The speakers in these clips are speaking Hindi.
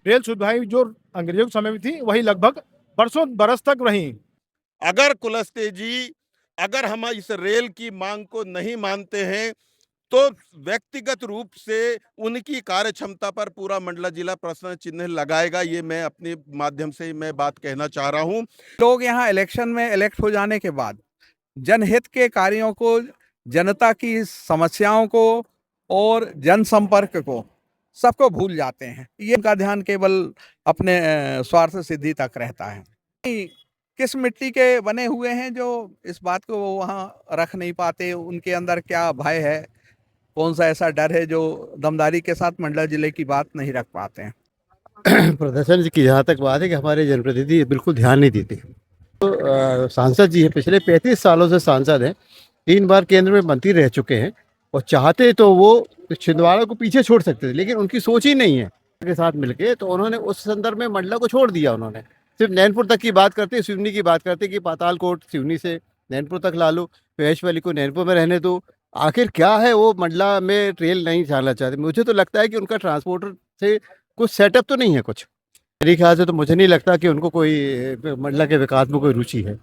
रेल सुविधाएं जो अंग्रेजों के समय में थी वही लगभग बरसों बरस तक रही। अगर कुलस्ते जी, अगर हम इस रेल की मांग को नहीं मानते हैं तो व्यक्तिगत रूप से उनकी कार्य क्षमता पर पूरा मंडला जिला प्रश्न चिन्ह लगाएगा। ये मैं अपने माध्यम से मैं बात कहना चाह रहा हूं। लोग यहाँ इलेक्शन में इलेक्ट हो जाने के बाद जनहित के कार्यों को, जनता की समस्याओं को और जनसंपर्क को सबको भूल जाते हैं। ये उनका ध्यान केवल अपने स्वार्थ सिद्धि तक रहता है। किस मिट्टी के बने हुए हैं जो इस बात को वो वहाँ रख नहीं पाते, उनके अंदर क्या भय है, कौन सा ऐसा डर है जो दमदारी के साथ मंडला जिले की बात नहीं रख पाते हैं। प्रदर्शन की जहाँ तक बात है कि हमारे जनप्रतिनिधि बिल्कुल ध्यान नहीं देते। तो सांसद जी हैं, पिछले 35 सालों से सांसद हैं, 3 बार केंद्र में मंत्री रह चुके हैं और चाहते तो वो छिंदवाड़ा को पीछे छोड़ सकते थे, लेकिन उनकी सोच ही नहीं है के साथ मिलके। तो उन्होंने उस संदर्भ में मंडला को छोड़ दिया। उन्होंने सिर्फ नैनपुर तक की बात करते, सिवनी की बात करते कि पातालकोट सिवनी से नैनपुर तक ला लो, महेश्वरी को नैनपुर में रहने दो। आखिर क्या है वो मंडला में रेल नहीं चलाना चाहते? मुझे तो लगता है कि उनका ट्रांसपोर्टर से कुछ सेटअप तो नहीं है कुछ। मेरे ख्याल से तो मुझे नहीं लगता कि उनको कोई मंडला के विकास में कोई रुचि है।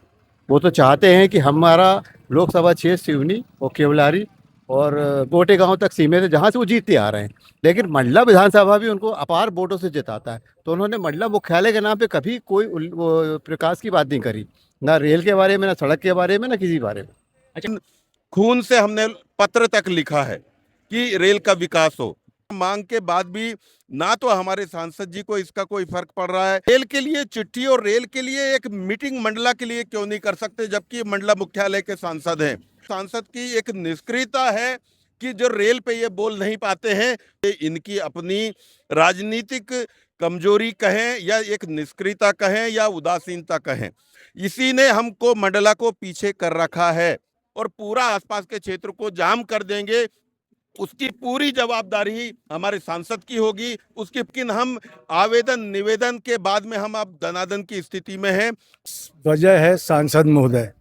वो तो चाहते हैं कि हमारा लोकसभा क्षेत्र सिवनी और केवलारी और गोटे गांव तक सीमित है, जहां से वो जीतते आ रहे हैं। लेकिन मंडला विधानसभा भी उनको अपार वोटों से जिताता है। तो उन्होंने मंडला मुख्यालय के नाम पे कभी कोई प्रकाश की बात नहीं करी, ना रेल के बारे में, ना सड़क के बारे में, ना किसी बारे में। अच्छा, खून से हमने पत्र तक लिखा है कि रेल का विकास हो। मांग के बाद भी ना तो हमारे सांसद जी को इसका कोई फर्क पड़ रहा है। रेल के लिए चिट्ठी और रेल के लिए एक मीटिंग मंडला के लिए क्यों नहीं कर सकते, जबकि मंडला मुख्यालय के सांसद हैं। सांसद की एक निष्क्रियता है कि जो रेल पे ये बोल नहीं पाते हैं। ये इनकी अपनी राजनीतिक कमजोरी कहें या एक निष्क्रियता कहें या उदासीनता कहें, इसी ने हमको मंडला को पीछे कर रखा है और पूरा आसपास के क्षेत्र को जाम कर देंगे। उसकी पूरी जवाबदारी हमारे सांसद की होगी उसकी। लेकिन हम आवेदन निवेदन के बाद में हम अब दनादन की स्थिति में हैं। वजह है सांसद महोदय।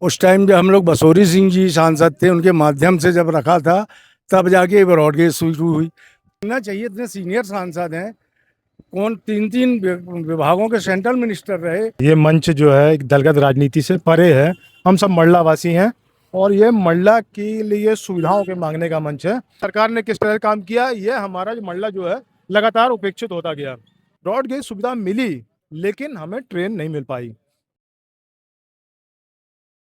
उस टाइम जब हम लोग बसोरी सिंह जी सांसद थे, उनके माध्यम से जब रखा था तब जाके ब्रॉडगेज शुरू हुई। ना चाहिए, इतने सीनियर सांसद हैं, कौन 3 विभागों के सेंट्रल मिनिस्टर रहे। ये मंच जो है एक दलगत राजनीति से परे है। हम सब मंडला वासी हैं और ये मंडला के लिए सुविधाओं के मांगने का मंच है। सरकार ने किस तरह काम किया, ये हमारा जो मंडला जो है लगातार उपेक्षित होता गया। ब्रॉडगेज सुविधा मिली लेकिन हमें ट्रेन नहीं मिल पाई।